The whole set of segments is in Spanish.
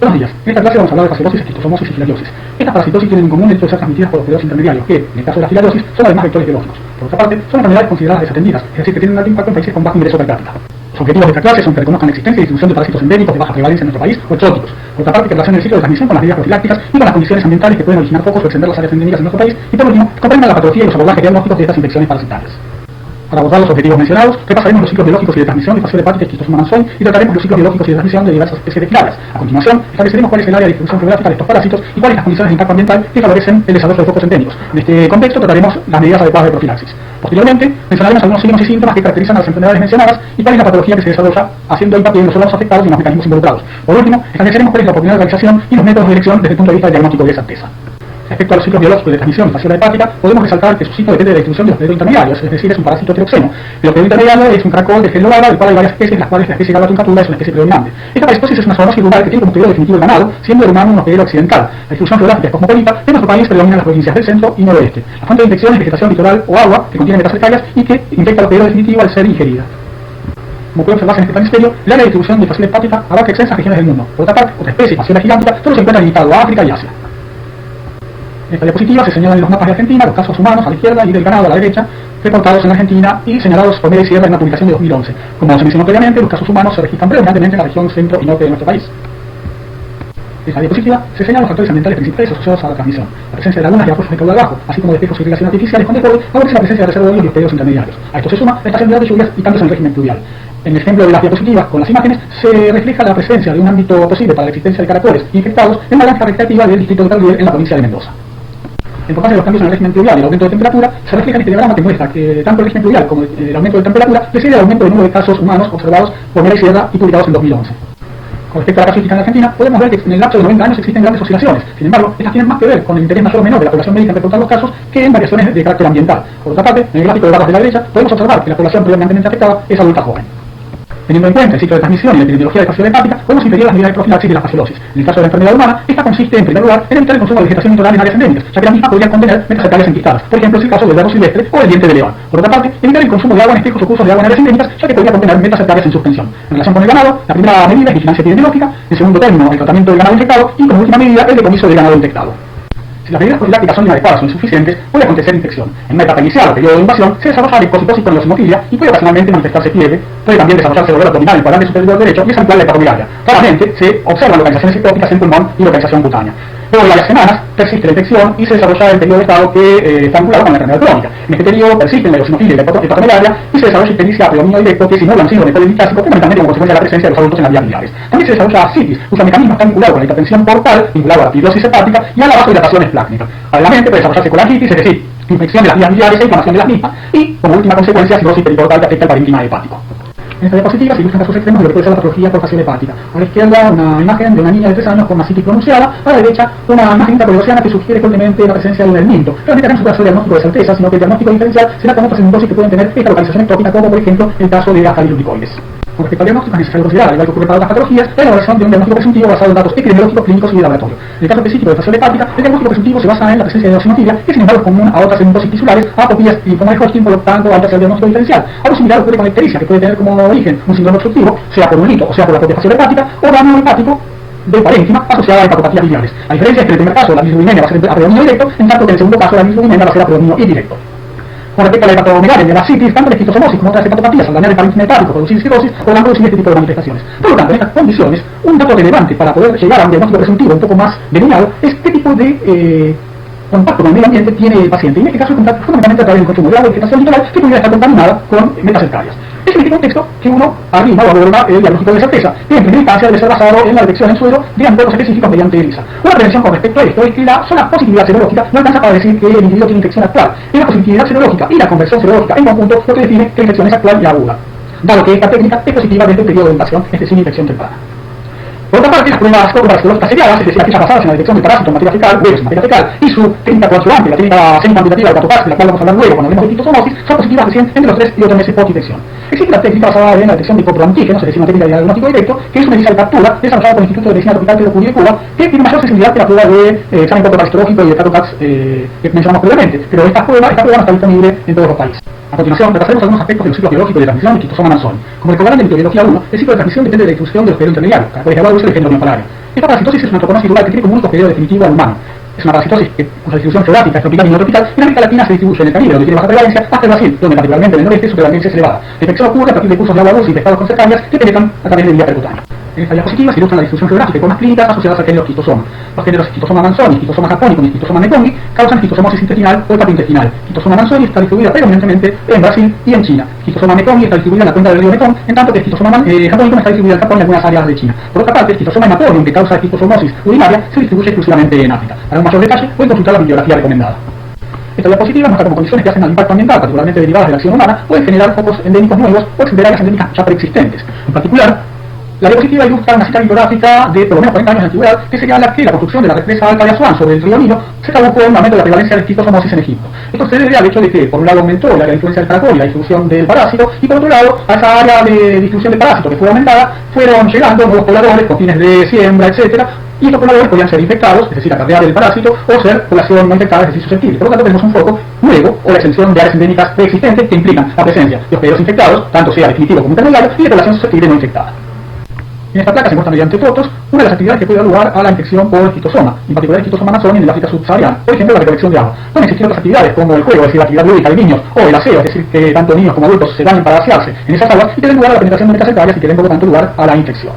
Buenos días. En esta clase vamos a hablar de fasciolosis, esquistosomosis y filariosis. Estas parasitosis tienen en común el hecho de ser transmitidas por hospederos intermediarios, que, en el caso de la filariosis, son además vectores biológicos. Por otra parte, son enfermedades consideradas desatendidas, es decir, que tienen un alto impacto en países con bajo ingreso per cápita. Los objetivos de esta clase son que reconozcan la existencia y distribución de parásitos endémicos de baja prevalencia en nuestro país o exóticos. Por otra parte, que relacionen el ciclo de transmisión con las medidas profilácticas y con las condiciones ambientales que pueden originar focos o extender las áreas endémicas en nuestro país. Y por último, comprendan la patología y los abordajes diagnósticos de estas infecciones parasitarias. Para abordar los objetivos mencionados, repasaremos los ciclos biológicos y de transmisión de fasciole hepática, esquistosoma mansoy y trataremos los ciclos biológicos y de transmisión de diversas especies de filares. A continuación, estableceremos cuál es el área de distribución geográfica de estos parásitos y cuáles las condiciones de impacto ambiental que favorecen el desarrollo de focos endémicos. En este contexto trataremos las medidas adecuadas de profilaxis. Posteriormente, mencionaremos algunos signos y síntomas que caracterizan a las enfermedades mencionadas y cuál es la patología que se desarrolla, haciendo hincapié en los órganos afectados y en los mecanismos involucrados. Por último, estableceremos cuál es la oportunidad de realización y los métodos de elección desde el punto de vista del diagnóstico de certeza. Respecto a los ciclos biológicos de transmisión de fasciole hepática, podemos resaltar que su ciclo depende de la distribución de hospedero intermediarios, es decir, es un parásito heteroxeno. El hospedero intermediario es un caracol de gel lobada, del cual hay varias especies, las cuales la especie Gabatruncatura es una especie predominante. Esta parasitosis es una zoonosis rural que tiene como hospedero definitivo el ganado, siendo el humano un hospedero accidental. La distribución geográfica es cosmopolita, en nuestro país predominan las provincias del centro y noroeste. La fuente de infección es vegetación litoral o agua, que contiene metacefalias y que infecta al hospedero definitivo al ser ingerida. Como puede observarse en este planisferio, el área de distribución de fasciole hepática abarca extensas regiones del mundo. Por otra parte, otra especie, fasciole gigántica, solo se encuentra limitado a África y Asia. En esta diapositiva se señalan en los mapas de Argentina los casos humanos a la izquierda y del ganado a la derecha, reportados en Argentina y señalados por Mera y Sierra en una publicación de 2011. Como se mencionó previamente, los casos humanos se registran predominantemente en la región centro y norte de nuestro país. En esta diapositiva se señalan los factores ambientales principales asociados a la transmisión. La presencia de lagunas y afluentes de caudal bajo, así como de espejos de irrigación artificiales con desborde, favorece la presencia de reservorios y hospederos intermediarios. A esto se suma la estacionalidad de lluvias y cambios en el régimen pluvial. En el ejemplo de las diapositivas con las imágenes se refleja la presencia de un ámbito posible para la existencia de caracoles infectados en la granja recreativa del distrito de Tardiel en la provincia de Mendoza. La importancia de los cambios en el régimen pluvial y el aumento de temperatura se refleja en este diagrama que muestra que tanto el régimen pluvial como el aumento de temperatura precede al aumento del número de casos humanos observados por Mera y Sierra y publicados en 2011. Con respecto a la casuística en Argentina, podemos ver que en el lapso de 90 años existen grandes oscilaciones. Sin embargo, estas tienen más que ver con el interés mayor o menor de la población médica en reportar los casos que en variaciones de carácter ambiental. Por otra parte, en el gráfico de barras de la derecha, podemos observar que la población predominantemente afectada es adulta joven. Teniendo en cuenta el ciclo de transmisión y la epidemiología de fasciole hepática, podemos inferir las medidas de profilaxis de la fasciolosis. En el caso de la enfermedad humana, esta consiste, en primer lugar, en evitar el consumo de vegetación litoral en áreas endémicas, ya que la misma podría contener metacefalias enquistadas. Por ejemplo, es el caso del verbo silvestre o el diente de león. Por otra parte, evitar el consumo de agua en espejos o cursos de agua en áreas endémicas, ya que podría contener metacefalias en suspensión. En relación con el ganado, la primera medida es vigilancia epidemiológica, en segundo término, el tratamiento del ganado infectado y, como última medida, el decomiso del ganado infectado. Si las medidas profilácticas son inadecuadas o insuficientes, puede acontecer infección. En una etapa inicial o periodo de invasión, se desarrolla leucocitosis con eosinofilia y puede ocasionalmente manifestarse fiebre, puede también desarrollarse dolor abdominal en el cuadrante superior derecho y es habitual la hepatomegalia. Raramente se observan localizaciones ectópicas en pulmón y localización cutánea. Luego de varias semanas persiste la infección y se desarrolla el periodo de estado que está vinculado con la enfermedad crónica. En este periodo persisten la eosinofilia y la hepatomegalia y se desarrolla ictericia a predominio directo que simula un síndrome polimicásico fundamentalmente como consecuencia de la presencia de los adultos en las vías biliares. También se desarrolla ascitis, cuyo mecanismo está vinculado con la hipertensión portal, vinculado a la fibrosis hepática y a la vasodilatación esplácnica. Paralelamente puede desarrollarse colangitis, es decir, infección de las vías biliares e inflamación de las mismas y, como última consecuencia, cirrosis periportal que afecta al parénquima hepático. En esta diapositiva se ilustran casos extremos de lo que puede ser la patología por fasciole hepática. A la izquierda una imagen de una niña de 3 años con mastitis pronunciada, a la derecha una imagen interpolosiana que sugiere fuertemente la presencia de un helminto. Realmente acá no se puede hacer diagnóstico de certeza, sino que el diagnóstico diferencial será con otras endosis que pueden tener esta localización ectópica, como por ejemplo el caso de ascarilubricoides. Con respecto al diagnóstico es necesario considerar, al igual que ocurre para otras patologías, la elaboración de un diagnóstico presuntivo basado en datos epidemiológicos, clínicos y de laboratorio. En el caso específico de fasciole hepática, el diagnóstico presuntivo se basa en la presencia de eosinofilia, que sin embargo es común a otras endosis tisulares, a atopías y linfoma de Hodgkin, por lo tanto, al tercer diagnóstico diferencial. Algo similar ocurre con la ictericia, que puede tener como origen un síndrome obstructivo, sea por un hito o sea por la propia fasciole hepática, o daño hepático del parénquima asociada a hepatopatías biliares. La diferencia es que en el primer caso la bisglucemia va a ser a predominio directo, en tanto que en el segundo caso la bisglucemia va a ser a predominio indirecto. Con respecto a la hepatomegalia y la ascitis, tanto la esquistosomosis como otras hepatopatías al dañar el parénquima hepático, producir cirrosis, podrán producir este tipo de manifestaciones. Por lo tanto, en estas condiciones, un dato relevante para poder llegar a un diagnóstico presuntivo un poco más delineado es qué tipo de contacto con el medio ambiente tiene el paciente. Y en este caso, el contacto fundamentalmente a través del consumo de agua y vegetación litoral que pudiera estar contaminada con metacefalias. Es en este contexto que uno arriba o aborda el diagnóstico de certeza, que en primera instancia debe ser basado en la detección en suelo de anticuerpos específicos mediante ELISA. Una prevención con respecto a esto es que la sola positividad serológica no alcanza para decir que el individuo tiene infección actual. Es la positividad serológica y la conversión serológica en conjunto lo que define que la infección es actual y aguda, dado que esta técnica es positiva desde el periodo de invasión, es decir, infección temprana. Por otra parte, las pruebas serológicas seriadas, es decir, aquellas basadas en la detección del parásito en materia fecal, huevos en materia fecal, y su técnica coadjuvante, la técnica semi-cuantitativa de Catopaz, de la cual vamos a hablar luego cuando hablemos de esquistosomosis, son positivas recién entre los 3 y 8 meses post-infección. Existe la técnica basada en la detección de coproantígenos, es decir, una técnica de diagnóstico directo, que es una medicina de captura desarrollada por el Instituto de Medicina Tropical Pedro Curie de Cuba, que tiene mayor sensibilidad que la prueba de examen corpoparasitológico y de Catopaz que mencionamos previamente, pero esta prueba no está disponible en todos los países. A continuación, repasaremos algunos aspectos de los ciclos biológicos de transmisión de esquistosoma mansoy. Como recordarán de microbiología 1, el ciclo de transmisión depende de la distribución de los hospederos intermediarios, caracoles de agua dulce del género neopalario. Esta parasitosis es una antroponosis rural que tiene como único hospedero definitivo al humano. Es una parasitosis cuya distribución geográfica es tropical y no tropical. En América Latina se distribuye en el Caribe, donde tiene baja prevalencia, hasta el Brasil, donde particularmente en el noreste su prevalencia es elevada. La infección ocurre a partir de cursos de agua dulce y pescados con cercanías que penetran a través del vía percutánea. En esta diapositiva se ilustra la distribución geográfica y formas clínicas asociadas al género Schistosoma. Los géneros Schistosoma manzoni, Schistosoma japonicum y Schistosoma mekongii causan schistosomosis intestinal o hepatointestinal. Schistosoma manzoni está distribuida predominantemente en Brasil y en China. Schistosoma mekongii está distribuida en la cuenca del río Mekong, en tanto que Schistosoma japonicum está distribuida en Japón y algunas áreas de China. Por otra parte, Schistosoma hematorium, que causa schistosomosis urinaria, se distribuye exclusivamente en África. Para un mayor detalle, pueden consultar la bibliografía recomendada. Esta diapositiva muestra como condiciones que hacen al impacto ambiental, particularmente derivadas de la acción humana, pueden generar focos endémicos nuevos o extender áreas endémicas ya preexistentes. En particular, la diapositiva ilustra una cita bibliográfica de por lo menos 40 años de antigüedad que señala que la construcción de la represa Alta de Asuán sobre el río Nilo se tradujo en un aumento de la prevalencia de schistosomosis en Egipto. Esto se debe al hecho de que, por un lado, aumentó el área de influencia del caracol y la distribución del parásito, y por otro lado, a esa área de distribución del parásito que fue aumentada, fueron llegando nuevos pobladores con fines de siembra, etc. Y estos pobladores podían ser infectados, es decir, acarrear el parásito, o ser población no infectada, es decir, susceptible. Por lo tanto, tenemos un foco nuevo, o la extensión de áreas endémicas preexistentes que implican la presencia de hospederos infectados, tanto sea definitivo como intermediario, y de población susceptible no infectada. En esta placa se muestra mediante fotos una de las actividades que puede dar lugar a la infección por schistosoma, en particular el schistosoma manzoni en el África subsahariana. Por ejemplo, la recolección de agua. Pueden existir otras actividades como el juego, es decir, la actividad lúdica de niños, o el aseo, es decir, que tanto niños como adultos se bañen para asearse en esas aguas y que den lugar a la penetración de metacetarias y que den por lo tanto lugar a la infección.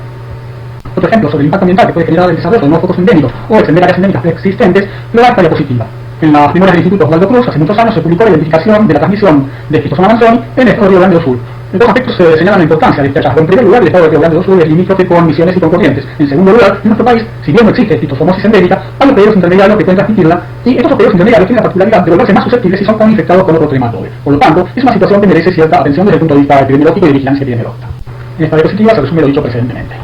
Otro ejemplo sobre el impacto ambiental que puede generar el desarrollo de nuevos focos endémicos o extender áreas endémicas preexistentes lo da esta diapositiva. En las memorias del Instituto Osvaldo Cruz, hace muchos años se publicó la identificación de la transmisión de schistosoma manzoni en el estado de Río Grande do Sul. En dos aspectos se señalan la importancia de este hallazgo. En primer lugar, el estado de Río Grande do Sul es limítrofe con Misiones y con Corrientes. En segundo lugar, en nuestro país, si bien no existe schistosomosis endémica, hay hospederos intermediarios que pueden transmitirla, y estos hospederos intermediarios tienen la particularidad de volverse más susceptibles si son co-infectados con otro trematode. Por lo tanto, es una situación que merece cierta atención desde el punto de vista epidemiológico y de vigilancia epidemiológica. En esta diapositiva se resume lo dicho precedentemente.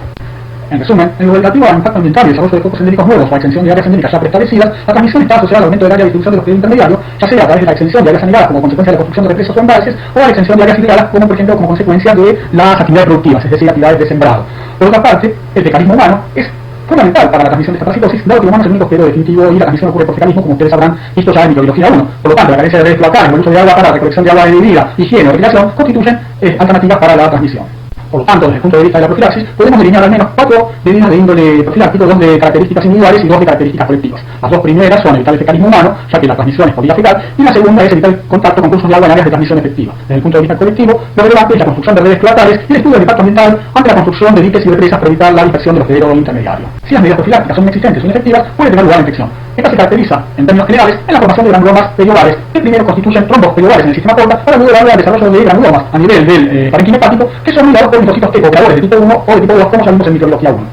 En resumen, en lo relativo al impacto ambiental y desarrollo de focos endémicos nuevos o a extensión de áreas endémicas ya preestablecidas, la transmisión está asociada al aumento del área de distribución de los hospederos intermediarios, ya sea a través de la extensión de áreas anidadas como consecuencia de la construcción de represas o embalses, o a la extensión de áreas hidreadas como, por ejemplo, como consecuencia de las actividades productivas, es decir, actividades de sembrado. Por otra parte, el fecarismo humano es fundamental para la transmisión de esta parasitosis, dado que el humano es el único hospedero definitivo y la transmisión ocurre por fecarismo, como ustedes habrán visto ya en microbiología 1. Por lo tanto, la carencia de redes cloacales o el uso de agua para la recolección de agua de bebida, higiene o recreación constituyen alternativas para la transmisión. Por lo tanto, desde el punto de vista de la profilaxis, podemos delinear al menos 4 medidas de índole profiláctico, 2 de características individuales y 2 de características colectivas. Las dos primeras son evitar el fecarismo humano, ya que la transmisión es por vía fecal, y la segunda es evitar el contacto con cursos de agua en áreas de transmisión efectiva. Desde el punto de vista colectivo, lo relevante es la construcción de redes cloacales y el estudio del impacto ambiental ante la construcción de diques y represas para evitar la dispersión del hospedero intermediario. Si las medidas profilácticas son inexistentes o inefectivas, puede tener lugar la infección. Esta se caracteriza, en términos generales, en la formación de granulomas periovales, que primero constituyen trombos periovales en el sistema porta para luego darle al desarrollo de granulomas a nivel del parénquima hepático, que son mediados por linfocitos eco-operadores de tipo 1 o de tipo 2, como ya vimos en microbiología 1.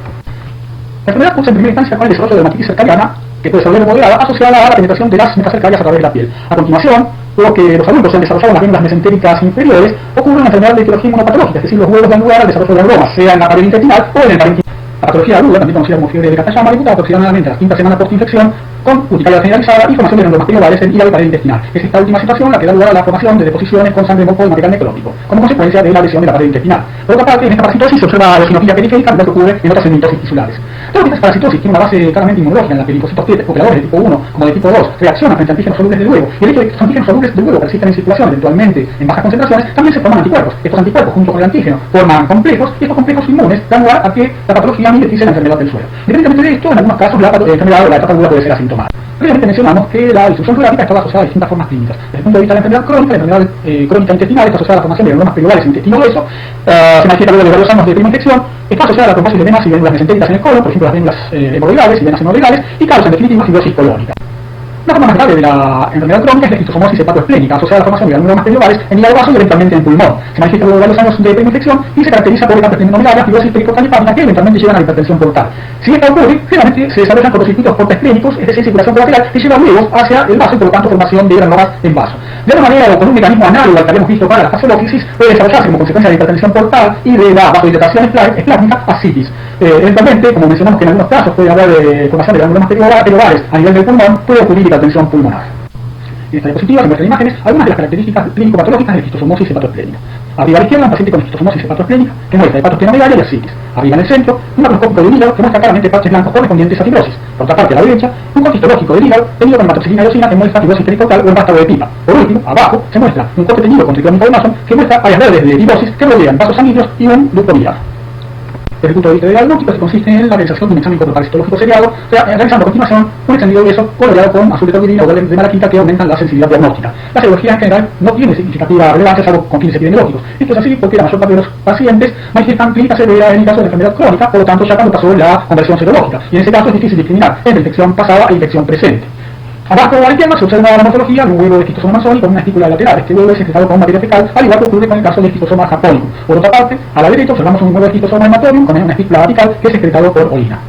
La enfermedad cursa en primera instancia con el desarrollo de dermatitis cercariana, que puede ser leve o moderada, asociada a la penetración de las metacercarias a través de la piel. A continuación, luego que los adultos se han desarrollado en las glándulas mesentéricas inferiores, ocurre una enfermedad de etiología inmunopatológica, es decir, los huevos dan lugar al desarrollo de granulomas, sea en la pared intestinal o en el parénquima. La patología aguda, también conocida como fiebre de Katayama, debuta aproximadamente a la quinta semana post-infección, con urticaria generalizada y formación de granulomas periovales en hígado y pared intestinal. Es esta última situación la que da lugar a la formación de deposiciones con sangre morfo y material necrótico, como consecuencia de la lesión de la pared intestinal. Por otra parte, en esta parasitosis se observa la eosinofilia periférica, igual que ocurre en otras endometriosis tisulares. Todo lo que esta parasitosis tiene una base claramente inmunológica en la que linfocitos T operadores de tipo 1 como de tipo 2 reaccionan frente a antígenos solubles del huevo, y el hecho de que estos antígenos solubles del huevo persistan en circulación, eventualmente en bajas concentraciones, también se forman anticuerpos. Estos anticuerpos, junto con el antígeno, forman complejos, y estos complejos inmunes dan lugar a que la patología mimetice la enfermedad del suelo. Independientemente de esto, en algunos casos la enfermedad o la etapa aguda puede ser asintomática. Previamente mencionamos que la distribución geográfica estaba asociada a distintas formas clínicas. Desde el punto de vista de la enfermedad crónica, la enfermedad crónica intestinal está asociada a la formación de granulomas periovales en intestino grueso, se manifiesta luego de varios años de prima infección, está asociada a la trombosis de venas y glándulas mesentéricas en el colon, por ejemplo las venas hemorroidales y venas hemorroidales, y causa en definitiva fibrosis colónica. La forma más grave de la enfermedad crónica es la esquistosomosis hepatoesplénica, asociada a la formación de granulomas periovales en hígado vaso y eventualmente en pulmón. Se manifiesta luego de varios años de prima-infección y se caracteriza por etapas pneumoniales, fibrosis periportal que eventualmente llevan a la hipertensión portal. Si esta ocurre, generalmente se desarrollan cortocircuitos portaesplénicos, es decir, circulación colateral, que lleva luego hacia el vaso y por lo tanto formación de granulomas en vaso. De alguna manera o con un mecanismo análogo al que habíamos visto para la fasciolofisis, puede desarrollarse como consecuencia de la hipertensión portal y de la vasodilatación esplásmica ascitis. Eventualmente, como mencionamos que en algunos casos puede haber de formación de granulomas periovales a nivel del pulmón, puede ocurrir hipertensión pulmonar. En esta diapositiva se muestran imágenes algunas de las características clínico-patológicas de la esquistosomosis hepatoesplénica. Arriba a la izquierda, un paciente con esquistosomosis hepatoesplénica que muestra hepatosplenomegalia y ascitis. Arriba en el centro, un macroscópico del hígado que muestra claramente parches blancos correspondientes a fibrosis. Por otra parte, a la derecha, un corte histológico del hígado tenido con hematoxilina y eosina que muestra fibrosis periportal o en vástago de pipa. Por último, abajo, se muestra un corte teñido con triclómico de Mason que muestra áreas verdes de fibrosis que rodean vasos sanguíneos y un ducto biliar. Desde el punto de vista del diagnóstico, se consiste en la realización de un examen corporal citológico seriado, o sea, realizando a continuación un extendido hueso coloreado con azul de taurina o de malaquita que aumentan la sensibilidad diagnóstica. La serología en general no tiene significativa relevancia, salvo con fines epidemiológicos. Esto es así porque la mayor parte de los pacientes manifiestan clínica severa en el caso de la enfermedad crónica, por lo tanto ya cuando pasó la conversión serológica, y en ese caso es difícil discriminar entre infección pasada e infección presente. Abajo a la izquierda se observa la morfología de un huevo de esquistosoma manzoni con una estípula lateral. Este huevo es secretado con materia fecal, al igual que ocurre con el caso del esquistosoma japónico. Por otra parte, a la derecha observamos un huevo de esquistosoma hematorium con una estípula apical que es secretado por orina.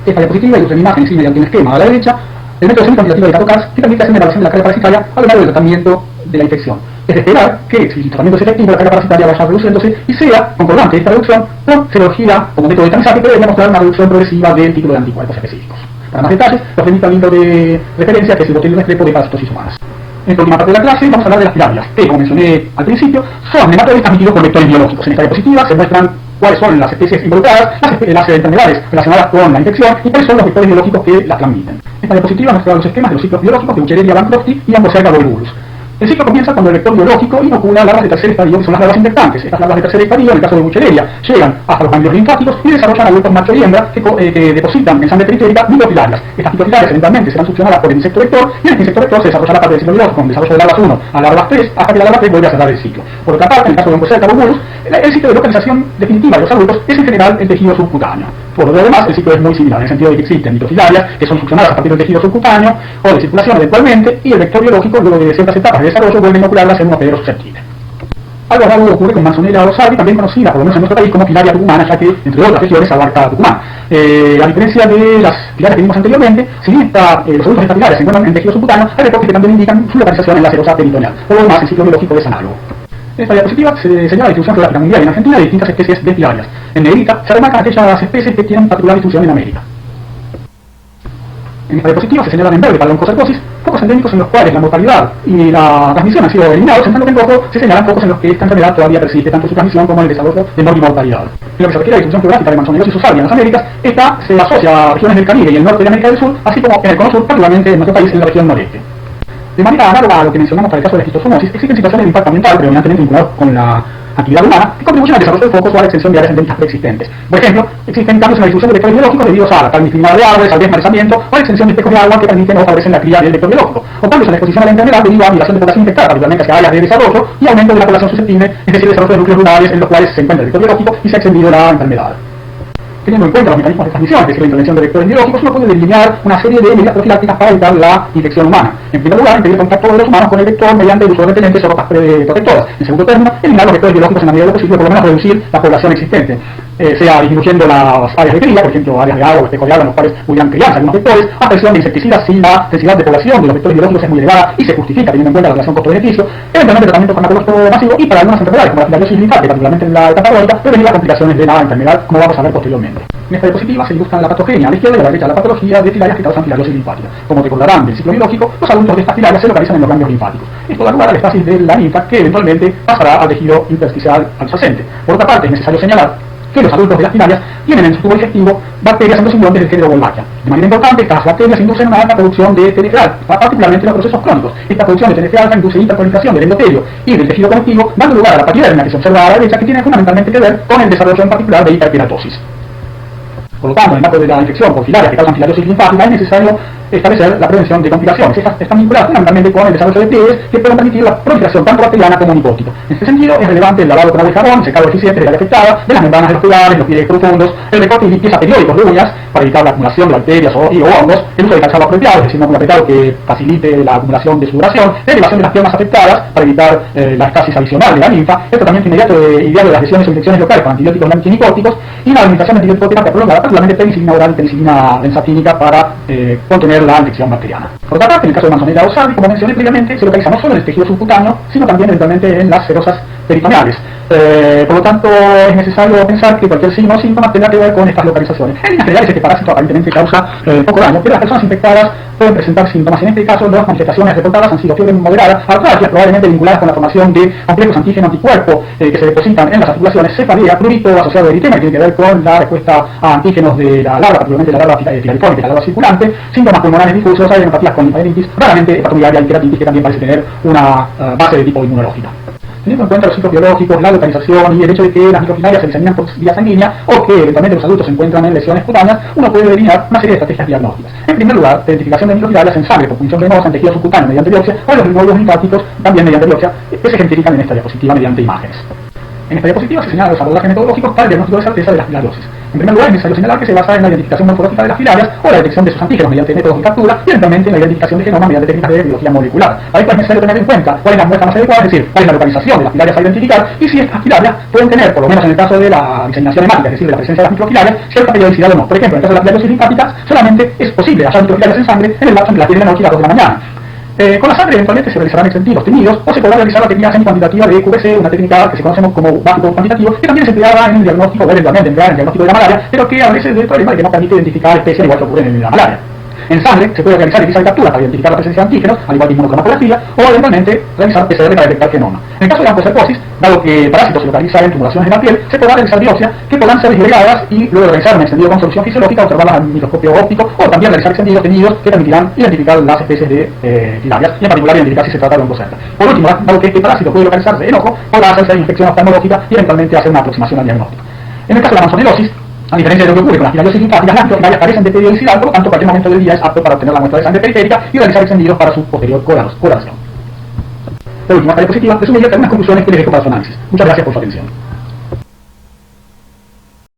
Esta diapositiva ilustra en imágenes y mediante un esquema a la derecha el método semi-cuantitativo de CATOCAS que permite hacer una evaluación de la carga parasitaria a lo largo del tratamiento de la infección. Es de esperar que, si el tratamiento es efectivo, la carga parasitaria vaya reduciéndose y sea concordante esta reducción con serología como método de tamizaje que debería mostrar una reducción progresiva del título de anticuerpos específicos. Para más detalles, los remito al libro de referencia que es el Botello Restrepo de Parasitosis Humanas. En esta última parte de la clase vamos a hablar de las filarias, que, como mencioné al principio, son nematodes transmitidos por vectores biológicos. En esta diapositiva se muestran cuáles son las especies involucradas, las enfermedades relacionadas con la infección y cuáles son los vectores biológicos que las transmiten. Esta diapositiva muestra los esquemas de los ciclos biológicos de Buchereria bancrofti y Ambocerca volvulus. El ciclo comienza cuando el vector biológico inocula larvas de tercer estadio, que son las larvas infectantes. Estas larvas de tercer estadio, en el caso de Buchereria, llegan hasta los ganglios linfáticos y desarrollan adultos macho y hembra que depositan en sangre periférica microfilarias. Estas microfilarias eventualmente serán succionadas por el insecto vector y en el insecto vector se desarrollará parte del ciclo biológico con desarrollo de larvas 1 a larvas 3 hasta que la larva 3 vuelve a cerrar el ciclo. Por otra parte, en el caso de Ambocerca volvulus, el sitio de localización definitiva de los adultos es en general el tejido subcutáneo. Por lo demás, el ciclo es muy similar, en el sentido de que existen microfilarias que son succionadas a partir del tejido subcutáneo o de circulación eventualmente, y el vector biológico, luego de ciertas etapas de desarrollo, vuelve a inocularlas en un hospedero susceptible. Algo raro ocurre con Manzonella dorsali, también conocida, por lo menos en nuestro país, como filaria tucumana, ya que, entre otras regiones, abarca Tucumán. A diferencia de las filarias que vimos anteriormente, si bien los adultos de esta filaria se encuentran en tejido subcutáneo, hay reportes que también indican su localización en la serosa peritoneal. Por lo demás, el ciclo biológico es análogo. En esta diapositiva se señala la distribución geográfica mundial en Argentina de distintas especies de filarias. En negrita se remarcan aquellas especies que tienen particular distribución en América. En esta diapositiva se señalan en verde para la oncocercosis focos endémicos en los cuales la mortalidad y la transmisión han sido eliminados, en tanto que en rojo se señalan focos en los que esta enfermedad todavía persiste, tanto su transmisión como el desarrollo de mortalidad. En lo que se refiere a la distribución geográfica de Manzonellosis osaria en las Américas, esta se asocia a regiones del Caribe y el norte de América del Sur, así como en el cono sur, particularmente en nuestro país, en la región noreste. De manera análoga a lo que mencionamos para el caso de la esquistosomosis, existen situaciones de impacto ambiental predominantemente vinculadas con la actividad humana que contribuyen al desarrollo de focos o a la extensión de áreas endémicas preexistentes. Por ejemplo, existen cambios en la distribución de vectores biológicos debido a la tal indiscriminada de árboles, al desmalezamiento o a la extensión de espejos de agua que permiten o favorecen la cría del vector biológico, o cambios en la exposición a la enfermedad debido a migración de población infectada, particularmente hacia áreas de desarrollo, y aumento de la población susceptible, es decir, desarrollo de núcleos rurales en los cuales se encuentra el vector biológico y se ha extendido la enfermedad. Teniendo en cuenta los mecanismos de transmisión, es decir, la intervención de vectores biológicos, uno puede delinear una serie de medidas profilácticas para evitar la infección humana. En primer lugar, impedir el contacto de los humanos con el vector mediante el uso de repelentes o ropas protectoras. En segundo término, eliminar los vectores biológicos en la medida de lo posible, por lo menos reducir la población existente. Sea disminuyendo las áreas de cría, por ejemplo, áreas de agua o espejos de agua en los cuales pudieran criarse algunos vectores, a presión de insecticidas si la densidad de población de los vectores biológicos es muy elevada y se justifica teniendo en cuenta la relación costo-beneficio, eventualmente tratamiento farmacológico masivo y para algunas enfermedades como la filariasis linfática, particularmente en la etapa crónica, prevenir las complicaciones de la enfermedad, como vamos a ver posteriormente. En esta diapositiva se ilustran la patogenia a la izquierda y a la derecha la patología de filarias que causan filariasis linfática. Como recordarán del ciclo biológico, los adultos de estas filarias se localizan en los ganglios linfáticos. Esto da lugar a la estasis de la linfa que eventualmente pasará al tejido intersticial adyacente. Por otra parte, es necesario señalar que los adultos de las filarias tienen en su tubo digestivo bacterias endosimbiontes del género Wolbachia. De manera importante, estas bacterias inducen una alta producción de TNF-alfa, particularmente en los procesos crónicos. Esta producción de TNF-alfa induce hiperproliferación del endotelio y del tejido conectivo, dando lugar a la paquidermia que se observa a la derecha, que tiene fundamentalmente que ver con el desarrollo en particular de hiperkeratosis. Por lo tanto, en el marco de la infección por filarias que causan filariosis linfática, es necesario establecer la prevención de complicaciones. Estas están vinculadas fundamentalmente con el desarrollo de pliegues que pueden permitir la proliferación tanto bacteriana como mucótica. En este sentido, es relevante el lavado con agua y jabón, secado eficiente del área afectada, de las membranas de los pliegues, los pliegues profundos, el recorte y limpieza periódicos de uñas para evitar la acumulación de bacterias o hongos, el uso de calzado apropiado, es decir, un apretado que facilite la acumulación de sudoración, la elevación de las piernas afectadas para evitar la estasis adicional de la linfa, el tratamiento inmediato y diario de las lesiones o infecciones locales con antibióticos no antinicóticos y la administración de antibióticos prolongada, particularmente penicilina oral y penicilina benzatínica para contener la infección bacteriana. Por otra parte, en el caso de Manzonella dorsali, como mencioné previamente, se localiza no solo en el tejido subcutáneo, sino también eventualmente en las serosas peritoneales. Por lo tanto, es necesario pensar que cualquier signo o síntoma tendrá que ver con estas localizaciones. En líneas generales, este parásito aparentemente causa poco daño, pero las personas infectadas pueden presentar síntomas. En este caso, las manifestaciones reportadas han sido fiebre moderada, artralgias probablemente vinculadas con la formación de complejos antígeno-anticuerpo que se depositan en las articulaciones, cefalea, prurito asociado a eritema, que tiene que ver con la respuesta a antígenos de la larva, particularmente la larva filariforme, la larva circulante, síntomas pulmonares difusos, adenopatías con linfadeneritis, raramente hepaturiaria y queratitis, que también parece tener una base de tipo inmunológica. teniendo en cuenta los ciclos biológicos, la localización y el hecho de que las microfilarias se diseminan por vía sanguínea o que eventualmente los adultos se encuentran en lesiones cutáneas, uno puede delinear una serie de estrategias diagnósticas. En primer lugar, la identificación de microfilarias en sangre por punción venosa en tejido subcutáneo mediante biopsia o en los nódulos linfáticos también mediante biopsia, que se ejemplifican en esta diapositiva mediante imágenes. En esta diapositiva se señalan los abordajes metodológicos para el diagnóstico de certeza de la filariasis. En primer lugar, es necesario señalar que se basa en la identificación morfológica de las filarias o la detección de sus antígenos mediante métodos de captura y eventualmente en la identificación de genomas mediante técnicas de biología molecular. Para esto es necesario tener en cuenta cuál es la muestra más adecuada, es decir, cuál es la localización de las filarias a identificar y si estas filarias pueden tener, por lo menos en el caso de la diseminación hemática, es decir, de la presencia de las microfilarias, cierta periodicidad o no. Por ejemplo, en el caso de las filariasis linfáticas, solamente es posible hallar microfilarias en sangre en el lapso entre las 10 de la noche y las 2 de la mañana. Con la sangre eventualmente se realizarán extendidos teñidos o se podrá realizar la técnica semi-cuantitativa de QVC, una técnica que se conoce como básico cuantitativo, que también es empleada en el diagnóstico, o eventualmente empleada en el diagnóstico de la malaria, pero que a veces es el problema de que no permite identificar especies igual que ocurre en la malaria. En sangre se puede realizar ELISA de captura para identificar la presencia de antígenos, al igual que inmunocromatografía, o eventualmente realizar PCR para detectar genoma. En el caso de la oncocercosis, dado que el parásito se localiza en tumulaciones de la piel, se podrá realizar biopsias que podrán ser disgregadas y luego de realizar un extendido con solución fisiológica, observarlas al microscopio óptico o también realizar extendidos teñidos que permitirán identificar las especies de filarias y en particular identificar si se trata de oncocerca. Por último, dado que este parásito puede localizarse en ojo, podrá hacerse la inspección oftalmológica y eventualmente hacer una aproximación al diagnóstico. En el caso de la manzonelosis, a diferencia de lo que ocurre con las filariasis linfáticas, las microfilarias carecen de periodicidad, por lo tanto, cualquier momento del día es apto para obtener la muestra de sangre periférica y realizar extendidos para su posterior coloración. Por último, esta diapositiva resumiría algunas conclusiones que les dejo para su análisis. Muchas gracias por su atención.